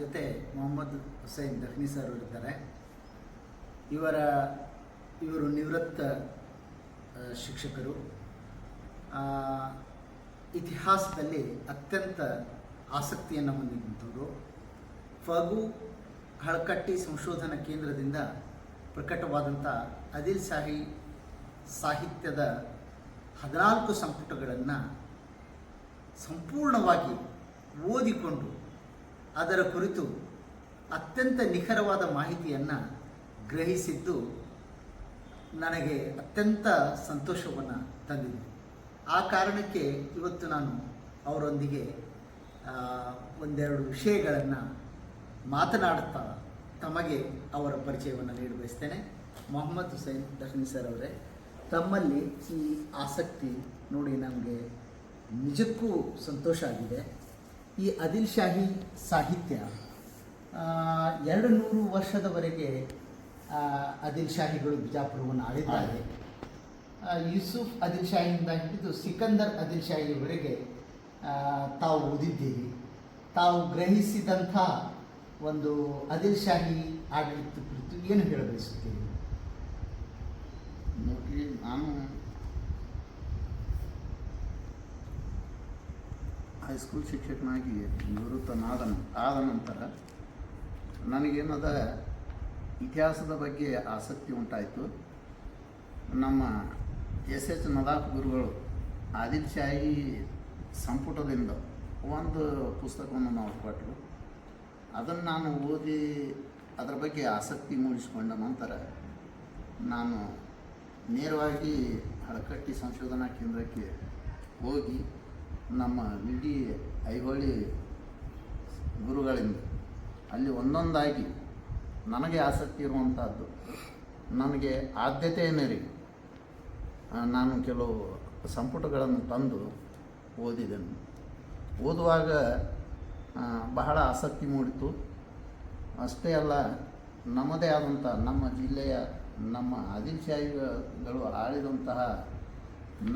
ಜೊತೆ ಮೊಹಮ್ಮದ್ ಹುಸೈನ್ ದಖ್ನಿ ಸರ್ ಇರ್ತಾರೆ. ಇವರು ನಿವೃತ್ತ ಶಿಕ್ಷಕರು. ಇತಿಹಾಸದಲ್ಲಿ ಅತ್ಯಂತ ಆಸಕ್ತಿಯನ್ನು ಹೊಂದಿದಂಥವರು. ಫಗು ಹಳಕಟ್ಟಿ ಸಂಶೋಧನಾ ಕೇಂದ್ರದಿಂದ ಪ್ರಕಟವಾದಂಥ ಆದಿಲ್ ಶಾಹಿ ಸಾಹಿತ್ಯದ 14 ಸಂಪುಟಗಳನ್ನು ಸಂಪೂರ್ಣವಾಗಿ ಓದಿಕೊಂಡು ಅದರ ಕುರಿತು ಅತ್ಯಂತ ನಿಖರವಾದ ಮಾಹಿತಿಯನ್ನು ಗ್ರಹಿಸಿದ್ದು ನನಗೆ ಅತ್ಯಂತ ಸಂತೋಷವನ್ನು ತಂದಿದೆ. ಆ ಕಾರಣಕ್ಕೆ ಇವತ್ತು ನಾನು ಅವರೊಂದಿಗೆ ಒಂದೆರಡು ವಿಷಯಗಳನ್ನು ಮಾತನಾಡುತ್ತಾ ತಮಗೆ ಅವರ ಪರಿಚಯವನ್ನು ನೀಡ ಬಯಸ್ತೇನೆ. ಮೊಹಮ್ಮದ್ ಹುಸೈನ್ ದಖ್ನಿ ಸರ್ ಅವರೇ, ತಮ್ಮಲ್ಲಿ ಈ ಆಸಕ್ತಿ ನೋಡಿ ನಮಗೆ ನಿಜಕ್ಕೂ ಸಂತೋಷ ಆಗಿದೆ. ಈ ಆದಿಲ್ ಶಾಹಿ ಸಾಹಿತ್ಯ 200 ವರ್ಷದವರೆಗೆ ಆದಿಲ್ ಶಾಹಿಗಳು ಬಿಜಾಪುರವನ್ನು ಆಳಿದ್ದಾರೆ. ಯೂಸುಫ್ ಆದಿಲ್ ಶಾಹಿಯಿಂದ ಹಿಡಿದು ಸಿಕಂದರ್ ಆದಿಲ್ ಶಾಹಿಯವರೆಗೆ ತಾವು ಓದಿದ್ದೀರಿ. ತಾವು ಗ್ರಹಿಸಿದಂಥ ಒಂದು ಆದಿಲ್ ಶಾಹಿ ಆಡಳಿತ ಕುರಿತು ಏನು ಹೇಳಬಯಸುತ್ತೀರಿ? ನೋಡಿ, ನಾನು ಹೈಸ್ಕೂಲ್ ಶಿಕ್ಷಕನಾಗಿ ಆದ ನಂತರ ನನಗೇನದ ಇತಿಹಾಸದ ಬಗ್ಗೆ ಆಸಕ್ತಿ ಉಂಟಾಯಿತು. ನಮ್ಮ ಎಸ್ ನದಾಫ್ ಗುರುಗಳು ಆದಿಲ್ ಶಾಹಿ ಸಂಪುಟದಿಂದ ಒಂದು ಪುಸ್ತಕವನ್ನು ನಾವು ಕೊಟ್ಟರು. ಅದನ್ನು ನಾನು ಓದಿ ಅದರ ಬಗ್ಗೆ ಆಸಕ್ತಿ ಮೂಡಿಸಿಕೊಂಡ ನಂತರ ನಾನು ನೇರವಾಗಿ ಹಳಕಟ್ಟಿ ಸಂಶೋಧನಾ ಕೇಂದ್ರಕ್ಕೆ ಹೋಗಿ ನಮ್ಮ ವಿಡಿ ಐಹೊಳಿ ಗುರುಗಳಿಂದ ಅಲ್ಲಿ ಒಂದೊಂದಾಗಿ ನನಗೆ ಆಸಕ್ತಿ ಇರುವಂಥದ್ದು ನನಗೆ ಆದ್ಯತೆಯ ಮೇರೆಗೆ ನಾನು ಕೆಲವು ಸಂಪುಟಗಳನ್ನು ತಂದು ಓದಿದೆನು. ಓದುವಾಗ ಬಹಳ ಆಸಕ್ತಿ ಮೂಡಿತು. ಅಷ್ಟೇ ಅಲ್ಲ, ನಮ್ಮದೇ ಆದಂಥ ನಮ್ಮ ಜಿಲ್ಲೆಯ ನಮ್ಮ ಆದಿಲ್ ಶಾಹಿಗಳು ಆಳಿದಂತಹ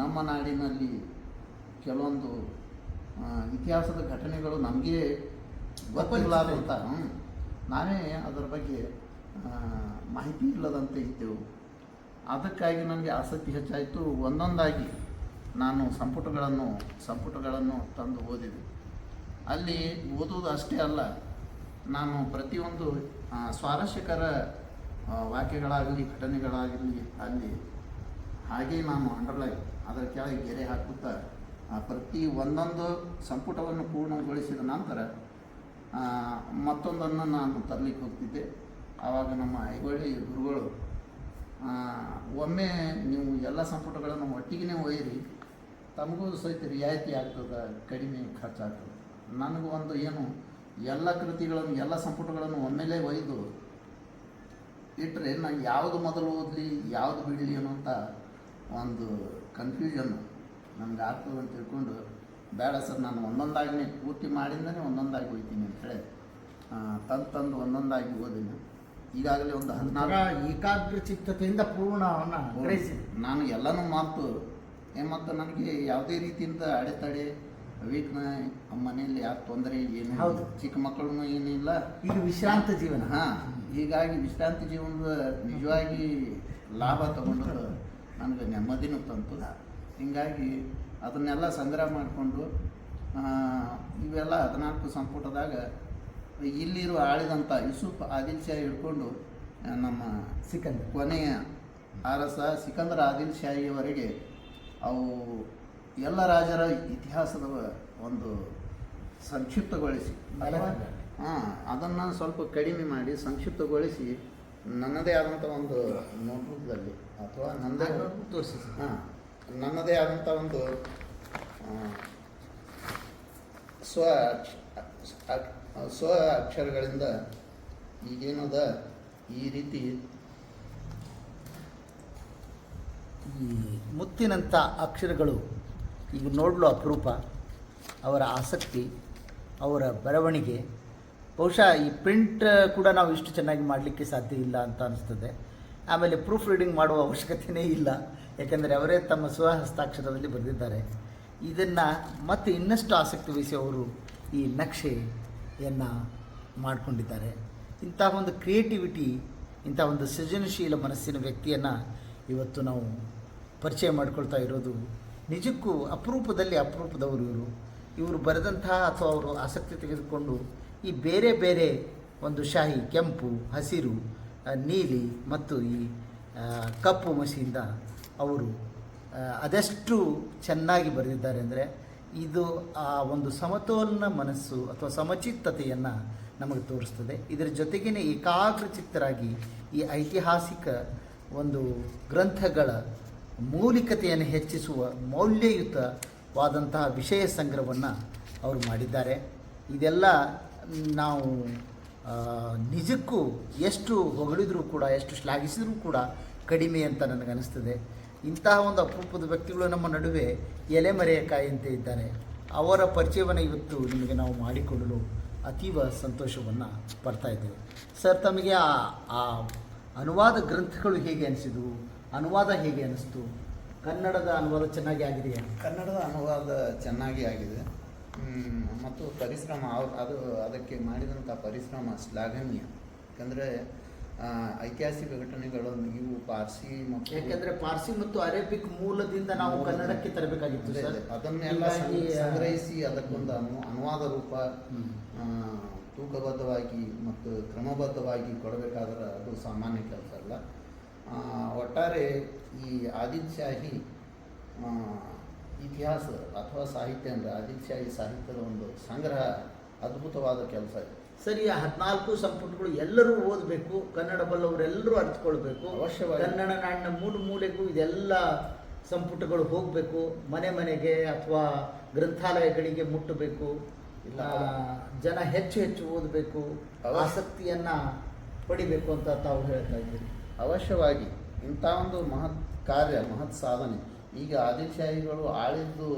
ನಮ್ಮ ನಾಡಿನಲ್ಲಿ ಕೆಲವೊಂದು ಇತಿಹಾಸದ ಘಟನೆಗಳು ನಮಗೆ ಗೊತ್ತಿರಲಾರಂತ ನಾವೇ ಅದರ ಬಗ್ಗೆ ಮಾಹಿತಿ ಇಲ್ಲದಂತೆ ಇದ್ದೆವು. ಅದಕ್ಕಾಗಿ ನನಗೆ ಆಸಕ್ತಿ ಹೆಚ್ಚಾಯಿತು. ಒಂದೊಂದಾಗಿ ನಾನು ಸಂಪುಟಗಳನ್ನು ತಂದು ಓದಿದೆ. ಅಲ್ಲಿ ಓದುವುದು ಅಷ್ಟೇ ಅಲ್ಲ, ನಾನು ಪ್ರತಿಯೊಂದು ಸ್ವಾರಸ್ಯಕರ ವಾಕ್ಯಗಳಾಗಲಿ ಘಟನೆಗಳಾಗಲಿ ಅಲ್ಲಿ ಹಾಗೆ ನಾನು ಅಂಡರ್ಲೈನ್ ಅದರ ಕೆಳಗೆ ಗೆರೆ ಹಾಕುತ್ತಾ ಪ್ರತಿ ಒಂದೊಂದು ಸಂಪುಟವನ್ನು ಪೂರ್ಣಗೊಳಿಸಿದ ನಂತರ ಮತ್ತೊಂದನ್ನು ನಾನು ತರಲಿಕ್ಕೆ ಹೋಗ್ತಿದ್ದೆ. ಆವಾಗ ನಮ್ಮ ಐಹೊಳಿ ಗುರುಗಳು ಒಮ್ಮೆ ನೀವು ಎಲ್ಲ ಸಂಪುಟಗಳನ್ನು ಒಟ್ಟಿಗೆ ಒಯ್ಯಿರಿ, ತಮಗೂ ಸಹಿತ ರಿಯಾಯಿತಿ ಆಗ್ತದೆ, ಕಡಿಮೆ ಖರ್ಚಾಗ್ತದೆ. ನನಗೂ ಒಂದು ಏನು ಎಲ್ಲ ಕೃತಿಗಳನ್ನು ಎಲ್ಲ ಸಂಪುಟಗಳನ್ನು ಒಮ್ಮೆಲೇ ಒಯ್ದು ಇಟ್ಟರೆ ನಾನು ಯಾವುದು ಮೊದಲು ಓದಲಿ ಯಾವುದು ಬಿಡಲಿ ಅನ್ನೋಂಥ ಒಂದು ಕನ್ಫ್ಯೂಷನ್ ನನಗೆ ಆಗ್ತದೆ ಅಂತ ತಿಳ್ಕೊಂಡು, ಬೇಡ ಸರ್, ನಾನು ಒಂದೊಂದಾಗಿ ಪೂರ್ತಿ ಮಾಡಿಂದನೇ ಒಂದೊಂದಾಗಿ ಹೋಗ್ತೀನಿ ಅಂತೇಳಿ ತಂದು ಒಂದೊಂದಾಗಿ ಓದಿನಿ. ಈಗಾಗಲೇ ಒಂದು 14 ಏಕಾಗ್ರ ಚಿತ್ತತೆಯಿಂದ ಪೂರ್ಣವನ್ನು ಗ್ರಹಿಸಿದೆ. ನಾನು ಎಲ್ಲನೂ ಮಾತು ಮತ್ತು ನನಗೆ ಯಾವುದೇ ರೀತಿಯಿಂದ ಅಡೆತಡೆ ವೀಕ್ನ ಮನೆಯಲ್ಲಿ ಯಾವ ತೊಂದರೆ ಏನು, ಹೌದು, ಚಿಕ್ಕ ಮಕ್ಕಳೂ ಏನಿಲ್ಲ. ಈಗ ವಿಶ್ರಾಂತ ಜೀವನ. ಹೀಗಾಗಿ ವಿಶ್ರಾಂತಿ ಜೀವನದ ನಿಜವಾಗಿ ಲಾಭ ತಗೊಂಡು ನನಗೆ ನೆಮ್ಮದಿನೂ ತಂತು. ಹೀಗಾಗಿ ಅದನ್ನೆಲ್ಲ ಸಂಗ್ರಹ ಮಾಡಿಕೊಂಡು ಇವೆಲ್ಲ 14 ಸಂಪುಟದಾಗ ಇಲ್ಲಿರುವ ಆಳಿದಂಥ ಯೂಸುಫ್ ಆದಿಲ್ ಶಾಹಿ ಹಿಡ್ಕೊಂಡು ನಮ್ಮ ಕೊನೆಯ ಅರಸ ಸಿಕಂದರ್ ಆದಿಲ್ ಶಾಹಿಯವರೆಗೆ ಅವು ಎಲ್ಲ ರಾಜರ ಇತಿಹಾಸದ ಒಂದು ಸಂಕ್ಷಿಪ್ತಗೊಳಿಸಿ ಅದನ್ನು ಸ್ವಲ್ಪ ಕಡಿಮೆ ಮಾಡಿ ಸಂಕ್ಷಿಪ್ತಗೊಳಿಸಿ ನನ್ನದೇ ಆದಂಥ ಒಂದು ನೋಟ್ಬುಕ್ದಲ್ಲಿ ಅಥವಾ ನನ್ನದೇ ಆದಂಥ ಒಂದು ಸ್ವ ಅಕ್ಷರಗಳಿಂದ ಈಗೇನದ ಈ ರೀತಿ ಈ ಮುತ್ತಿನಂಥ ಅಕ್ಷರಗಳು ಈಗ ನೋಡಲು ಅಪರೂಪ. ಅವರ ಆಸಕ್ತಿ, ಅವರ ಬರವಣಿಗೆ, ಬಹುಶಃ ಈ ಪ್ರಿಂಟ್ ಕೂಡ ನಾವು ಇಷ್ಟು ಚೆನ್ನಾಗಿ ಮಾಡಲಿಕ್ಕೆ ಸಾಧ್ಯ ಇಲ್ಲ ಅಂತ ಅನಿಸ್ತದೆ. ಆಮೇಲೆ ಪ್ರೂಫ್ ರೀಡಿಂಗ್ ಮಾಡುವ ಅವಶ್ಯಕತೆಯೇ ಇಲ್ಲ, ಯಾಕೆಂದರೆ ಅವರೇ ತಮ್ಮ ಸ್ವಹಸ್ತಾಕ್ಷರದಲ್ಲಿ ಬರೆದಿದ್ದಾರೆ. ಇದನ್ನು ಮತ್ತೆ ಇನ್ನಷ್ಟು ಆಸಕ್ತಿ ವಹಿಸಿ ಅವರು ಈ ನಕ್ಷೆಯನ್ನು ಮಾಡಿಕೊಂಡಿದ್ದಾರೆ. ಇಂಥ ಒಂದು ಕ್ರಿಯೇಟಿವಿಟಿ, ಇಂಥ ಒಂದು ಸೃಜನಶೀಲ ಮನಸ್ಸಿನ ವ್ಯಕ್ತಿಯನ್ನು ಇವತ್ತು ನಾವು ಪರಿಚಯ ಮಾಡ್ಕೊಳ್ತಾ ಇರೋದು ನಿಜಕ್ಕೂ ಅಪರೂಪದಲ್ಲಿ ಅಪರೂಪದವರು. ಇವರು ಬರೆದಂತಹ ಅಥವಾ ಅವರು ಆಸಕ್ತಿ ತೆಗೆದುಕೊಂಡು ಈ ಬೇರೆ ಬೇರೆ ಒಂದು ಶಾಹಿ, ಕೆಂಪು, ಹಸಿರು, ನೀಲಿ ಮತ್ತು ಈ ಕಪ್ಪು ಮಸಿಯಿಂದ ಅವರು ಅದೆಷ್ಟು ಚೆನ್ನಾಗಿ ಬರೆದಿದ್ದಾರೆ ಅಂದರೆ ಇದು ಆ ಒಂದು ಸಮತೋಲನ ಮನಸ್ಸು ಅಥವಾ ಸಮಚಿತ್ತತೆಯನ್ನು ನಮಗೆ ತೋರಿಸ್ತದೆ. ಇದರ ಜೊತೆಗೇ ಏಕಾಗ್ರಚಿತ್ತರಾಗಿ ಈ ಐತಿಹಾಸಿಕ ಒಂದು ಗ್ರಂಥಗಳ ಮೌಲಿಕತೆಯನ್ನು ಹೆಚ್ಚಿಸುವ ಮೌಲ್ಯಯುತವಾದಂತಹ ವಿಷಯ ಸಂಗ್ರಹವನ್ನು ಅವರು ಮಾಡಿದ್ದಾರೆ. ಇದೆಲ್ಲ ನಾವು ನಿಜಕ್ಕೂ ಎಷ್ಟು ಹೊಗಳಿದರೂ ಕೂಡ, ಎಷ್ಟು ಶ್ಲಾಘಿಸಿದರೂ ಕೂಡ ಕಡಿಮೆ ಅಂತ ನನಗನ್ನಿಸ್ತದೆ. ಇಂತಹ ಒಂದು ಅಪರೂಪದ ವ್ಯಕ್ತಿಗಳು ನಮ್ಮ ನಡುವೆ ಎಲೆಮರೆಯ ಕಾಯಿಯಂತೆ ಇದ್ದಾರೆ. ಅವರ ಪರಿಚಯವನ್ನು ಇವತ್ತು ನಿಮಗೆ ನಾವು ಮಾಡಿಕೊಡಲು ಅತೀವ ಸಂತೋಷವನ್ನು ಪಡ್ತಾ ಇದ್ದೇವೆ. ಸರ್, ತಮಗೆ ಆ ಅನುವಾದ ಗ್ರಂಥಗಳು ಹೇಗೆ ಅನಿಸಿದವು? ಅನುವಾದ ಹೇಗೆ ಅನಿಸ್ತು? ಕನ್ನಡದ ಅನುವಾದ ಚೆನ್ನಾಗಿ ಆಗಿದೆಯಾ? ಕನ್ನಡದ ಅನುವಾದ ಚೆನ್ನಾಗಿ ಆಗಿದೆ ಮತ್ತು ಪರಿಶ್ರಮ ಅದಕ್ಕೆ ಮಾಡಿದಂಥ ಪರಿಶ್ರಮ ಶ್ಲಾಘನೀಯ. ಯಾಕಂದರೆ ಐತಿಹಾಸಿಕ ಘಟನೆಗಳು ಇವು ಪಾರ್ಸಿ ಮತ್ತು ಯಾಕೆಂದರೆ ಪಾರ್ಸಿ ಮತ್ತು ಅರೇಬಿಕ್ ಮೂಲದಿಂದ ನಾವು ಕನ್ನಡಕ್ಕೆ ತರಬೇಕಾಗಿತ್ತು ಸರ್. ಅದನ್ನೆಲ್ಲ ಸಂಗ್ರಹಿಸಿ ಅದಕ್ಕೊಂದು ಅನುವಾದ ರೂಪ ತೂಕಬದ್ಧವಾಗಿ ಮತ್ತು ಕ್ರಮಬದ್ಧವಾಗಿ ಕೊಡಬೇಕಾದ್ರೆ ಅದು ಸಾಮಾನ್ಯ ಕೆಲಸ ಅಲ್ಲ. ಒಟ್ಟಾರೆ ಈ ಆದಿಲ್ ಶಾಹಿ ಇತಿಹಾಸ ಅಥವಾ ಸಾಹಿತ್ಯ ಅಂದರೆ ಆದಿಲ್ ಶಾಹಿ ಸಾಹಿತ್ಯದ ಒಂದು ಸಂಗ್ರಹ ಅದ್ಭುತವಾದ ಕೆಲಸ ಇದೆ. ಸರಿ, 14 ಸಂಪುಟಗಳು ಎಲ್ಲರೂ ಓದಬೇಕು, ಕನ್ನಡ ಬಲ್ಲವರೆಲ್ಲರೂ ಅರ್ಥಕೊಳ್ಬೇಕು. ಅವಶ್ಯವಾಗಿ ಕನ್ನಡ ನಾಡಿನ ಮೂಲೆಗೂ ಇದೆಲ್ಲ ಸಂಪುಟಗಳು ಹೋಗಬೇಕು, ಮನೆ ಮನೆಗೆ ಅಥವಾ ಗ್ರಂಥಾಲಯಗಳಿಗೆ ಮುಟ್ಟಬೇಕು. ಇಲ್ಲ, ಜನ ಹೆಚ್ಚು ಹೆಚ್ಚು ಓದಬೇಕು, ಆಸಕ್ತಿಯನ್ನು ಪಡಿಬೇಕು ಅಂತ ತಾವು ಹೇಳ್ತಾ ಇದ್ದೀರಿ. ಅವಶ್ಯವಾಗಿ ಇಂಥ ಒಂದು ಮಹತ್ ಕಾರ್ಯ, ಮಹತ್ ಸಾಧನೆ. ಈಗ ಆದಿಲ್ ಶಾಹಿಗಳು ಆಳಿದ್ದು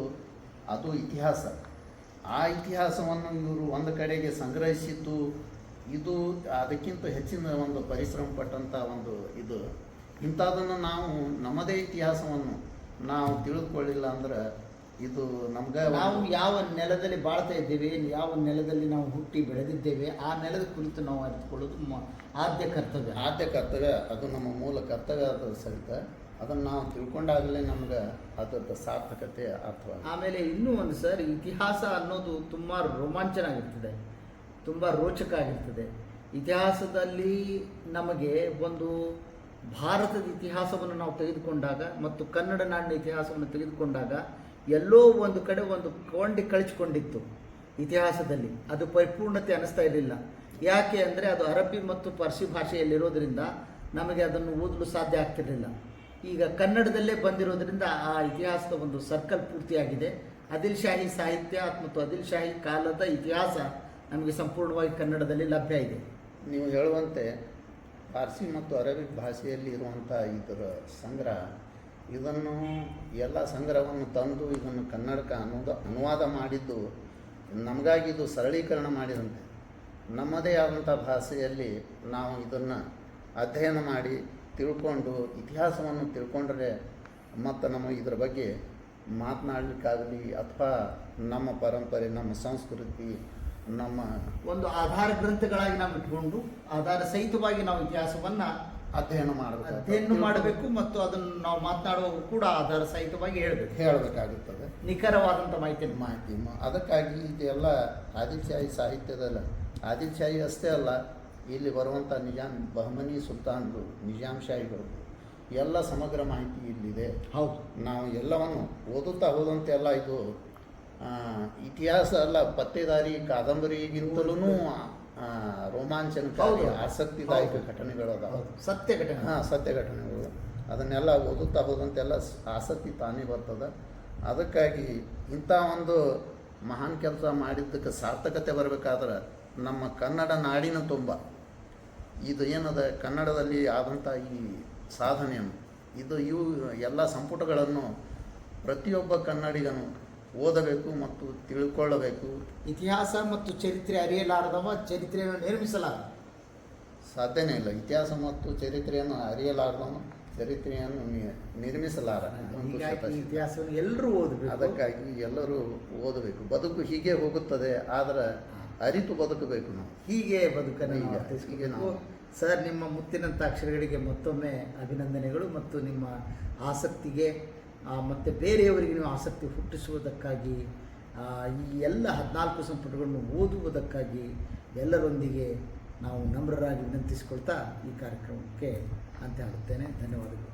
ಅದು ಇತಿಹಾಸ. ಆ ಇತಿಹಾಸವನ್ನು ಇವರು ಒಂದು ಕಡೆಗೆ ಸಂಗ್ರಹಿಸಿದ್ದು, ಇದು ಅದಕ್ಕಿಂತ ಹೆಚ್ಚಿನ ಒಂದು ಪರಿಶ್ರಮ ಪಟ್ಟಂಥ ಒಂದು ಇದು. ಇಂಥದನ್ನು ನಾವು ನಮ್ಮದೇ ಇತಿಹಾಸವನ್ನು ನಾವು ತಿಳಿದುಕೊಳ್ಳಿಲ್ಲ ಅಂದ್ರೆ ಇದು ನಮ್ಗೆ, ನಾವು ಯಾವ ನೆಲದಲ್ಲಿ ಬಾಳ್ತಾ ಇದ್ದೇವೆ, ಯಾವ ನೆಲದಲ್ಲಿ ನಾವು ಹುಟ್ಟಿ ಬೆಳೆದಿದ್ದೇವೆ, ಆ ನೆಲದ ಕುರಿತು ನಾವು ಅರಿತುಕೊಳ್ಳೋದು ಆದ್ಯ ಕರ್ತವ್ಯ. ಅದು ನಮ್ಮ ಮೂಲ ಕರ್ತವ್ಯ. ಅದು ಸಹಿತ ಅದನ್ನು ನಾವು ತಿಳ್ಕೊಂಡಾಗಲೇ ನಮ್ಗೆ ಅದರ ಸಾರ್ಥಕತೆ ಅರ್ಥವಾಗಿ. ಆಮೇಲೆ ಇನ್ನೂ ಒಂದು ಸರ್, ಇತಿಹಾಸ ಅನ್ನೋದು ತುಂಬ ರೋಮಾಂಚನ ಆಗಿರ್ತದೆ, ತುಂಬ ರೋಚಕ ಆಗಿರ್ತದೆ. ಇತಿಹಾಸದಲ್ಲಿ ನಮಗೆ ಒಂದು ಭಾರತದ ಇತಿಹಾಸವನ್ನು ನಾವು ತೆಗೆದುಕೊಂಡಾಗ ಮತ್ತು ಕನ್ನಡ ನಾಡಿನ ಇತಿಹಾಸವನ್ನು ತೆಗೆದುಕೊಂಡಾಗ ಎಲ್ಲೋ ಒಂದು ಕಡೆ ಒಂದು ಕೊಂಡಿ ಕಳಿಸಿಕೊಂಡಿತ್ತು ಇತಿಹಾಸದಲ್ಲಿ. ಅದು ಪರಿಪೂರ್ಣತೆ ಅನ್ನಿಸ್ತಾ ಇರಲಿಲ್ಲ. ಯಾಕೆ ಅಂದರೆ ಅದು ಅರಬ್ಬಿ ಮತ್ತು ಪಾರ್ಸಿ ಭಾಷೆಯಲ್ಲಿರೋದ್ರಿಂದ ನಮಗೆ ಅದನ್ನು ಓದಲು ಸಾಧ್ಯ ಆಗ್ತಿರಲಿಲ್ಲ. ಈಗ ಕನ್ನಡದಲ್ಲೇ ಬಂದಿರೋದ್ರಿಂದ ಆ ಇತಿಹಾಸದ ಒಂದು ಸರ್ಕಲ್ ಪೂರ್ತಿಯಾಗಿದೆ. ಆದಿಲ್ ಶಾಹಿ ಸಾಹಿತ್ಯ ಮತ್ತು ಆದಿಲ್ ಶಾಹಿ ಕಾಲದ ಇತಿಹಾಸ ನಮಗೆ ಸಂಪೂರ್ಣವಾಗಿ ಕನ್ನಡದಲ್ಲಿ ಲಭ್ಯ ಇದೆ. ನೀವು ಹೇಳುವಂತೆ ಪಾರ್ಸಿ ಮತ್ತು ಅರಬಿಕ್ ಭಾಷೆಯಲ್ಲಿ ಇರುವಂಥ ಇದರ ಸಂಗ್ರಹ, ಇದನ್ನು ಎಲ್ಲ ಸಂಗ್ರಹವನ್ನು ತಂದು ಇದನ್ನು ಕನ್ನಡಕ್ಕೆ ಅನುವಾದ ಮಾಡಿದ್ದು ನಮಗಾಗಿ ಇದು ಸರಳೀಕರಣ ಮಾಡಿದಂತೆ. ನಮ್ಮದೇ ಆದಂಥ ಭಾಷೆಯಲ್ಲಿ ನಾವು ಇದನ್ನು ಅಧ್ಯಯನ ಮಾಡಿ ತಿಳ್ಕೊಂಡು ಇತಿಹಾಸವನ್ನು ತಿಳ್ಕೊಂಡ್ರೆ ಮತ್ತು ನಮ್ಮ ಇದರ ಬಗ್ಗೆ ಮಾತನಾಡಲಿಕ್ಕಾಗಲಿ ಅಥವಾ ನಮ್ಮ ಪರಂಪರೆ, ನಮ್ಮ ಸಂಸ್ಕೃತಿ, ನಮ್ಮ ಒಂದು ಆಧಾರ ಗ್ರಂಥಗಳಾಗಿ ನಾವು ಇಟ್ಕೊಂಡು ಆಧಾರ ಸಹಿತವಾಗಿ ನಾವು ಇತಿಹಾಸವನ್ನು ಅಧ್ಯಯನ ಮಾಡಬೇಕು ಮತ್ತು ಅದನ್ನು ನಾವು ಮಾತನಾಡುವಾಗ ಕೂಡ ಆಧಾರ ಸಹಿತವಾಗಿ ಹೇಳಬೇಕಾಗುತ್ತದೆ, ನಿಖರವಾದಂಥ ಮಾಹಿತಿ. ಅದಕ್ಕಾಗಿ ಇದೆಲ್ಲ ಆದಿಲ್ ಶಾಹಿ ಸಾಹಿತ್ಯದಲ್ಲ. ಆದಿಲ್ ಶಾಹಿ ಅಷ್ಟೇ ಅಲ್ಲ, ಇಲ್ಲಿ ಬರುವಂಥ ಬಹಮನಿ ಸುಲ್ತಾನ್ರು, ನಿಜಾಮ್ ಶಾಹಿಗಳು ಎಲ್ಲ ಸಮಗ್ರ ಮಾಹಿತಿ ಇಲ್ಲಿದೆ. ಹೌದು, ನಾವು ಎಲ್ಲವನ್ನು ಓದುತ್ತಾ ಹೋದಂತೆಲ್ಲ ಇದು ಇತಿಹಾಸ ಅಲ್ಲ, ಪತ್ತೇದಾರಿ ಕಾದಂಬರಿಗಿಂತಲೂ ರೋಮಾಂಚನಕಾರಿ ಆಸಕ್ತಿದಾಯಕ ಘಟನೆಗಳು ಅದಾವೆ. ಸತ್ಯ ಘಟನೆಗಳು. ಅದನ್ನೆಲ್ಲ ಓದುತ್ತಾ ಹೋದಂತೆಲ್ಲ ಆಸಕ್ತಿ ತಾನೇ ಬರ್ತದೆ. ಅದಕ್ಕಾಗಿ ಇಂಥ ಒಂದು ಮಹಾನ್ ಕೆಲಸ ಮಾಡಿದ್ದಕ್ಕೆ ಸಾರ್ಥಕತೆ ಬರಬೇಕಾದ್ರೆ ನಮ್ಮ ಕನ್ನಡ ನಾಡಿನ ತುಂಬ ಇದು ಏನದ ಕನ್ನಡದಲ್ಲಿ ಆದಂಥ ಈ ಸಾಧನೆಯನ್ನು ಇವು ಎಲ್ಲ ಸಂಪುಟಗಳನ್ನು ಪ್ರತಿಯೊಬ್ಬ ಕನ್ನಡಿಗನು ಓದಬೇಕು ಮತ್ತು ತಿಳ್ಕೊಳ್ಳಬೇಕು. ಇತಿಹಾಸ ಮತ್ತು ಚರಿತ್ರೆ ಅರಿಯಲಾರದವ ಚರಿತ್ರೆಯನ್ನು ನಿರ್ಮಿಸಲಾರ ಸಾಧ್ಯನೇ ಇಲ್ಲ. ಇತಿಹಾಸ ಮತ್ತು ಚರಿತ್ರೆಯನ್ನು ಅರಿಯಲಾರದವನು ಚರಿತ್ರೆಯನ್ನು ನಿರ್ಮಿಸಲಾರ. ಇತಿಹಾಸವನ್ನು ಎಲ್ಲರೂ ಓದಬೇಕು. ಅದಕ್ಕಾಗಿ ಎಲ್ಲರೂ ಓದಬೇಕು. ಬದುಕು ಹೀಗೆ ಹೋಗುತ್ತದೆ, ಆದರೆ ಅರಿತು ಬದುಕಬೇಕು ನಾವು. ಹೀಗೆ ಬದುಕನ್ನು ಹೀಗೆ ಅರ್ಥೈಸ್ಬೇಕು. ನಾವು ಸರ್, ನಿಮ್ಮ ಮುತ್ತಿನಂಥ ಅಕ್ಷರಗಳಿಗೆ ಮತ್ತೊಮ್ಮೆ ಅಭಿನಂದನೆಗಳು ಮತ್ತು ನಿಮ್ಮ ಆಸಕ್ತಿಗೆ ಮತ್ತು ಬೇರೆಯವರಿಗೆ ನೀವು ಆಸಕ್ತಿ ಹುಟ್ಟಿಸುವುದಕ್ಕಾಗಿ ಈ ಎಲ್ಲ 14 ಸಂಪುಟಗಳನ್ನು ಓದುವುದಕ್ಕಾಗಿ ಎಲ್ಲರೊಂದಿಗೆ ನಾವು ನಮ್ರರಾಗಿ ವಿನಂತಿಸಿಕೊಳ್ತಾ ಈ ಕಾರ್ಯಕ್ರಮಕ್ಕೆ ಅಂತ್ಯ ಆಗುತ್ತೇನೆ. ಧನ್ಯವಾದಗಳು.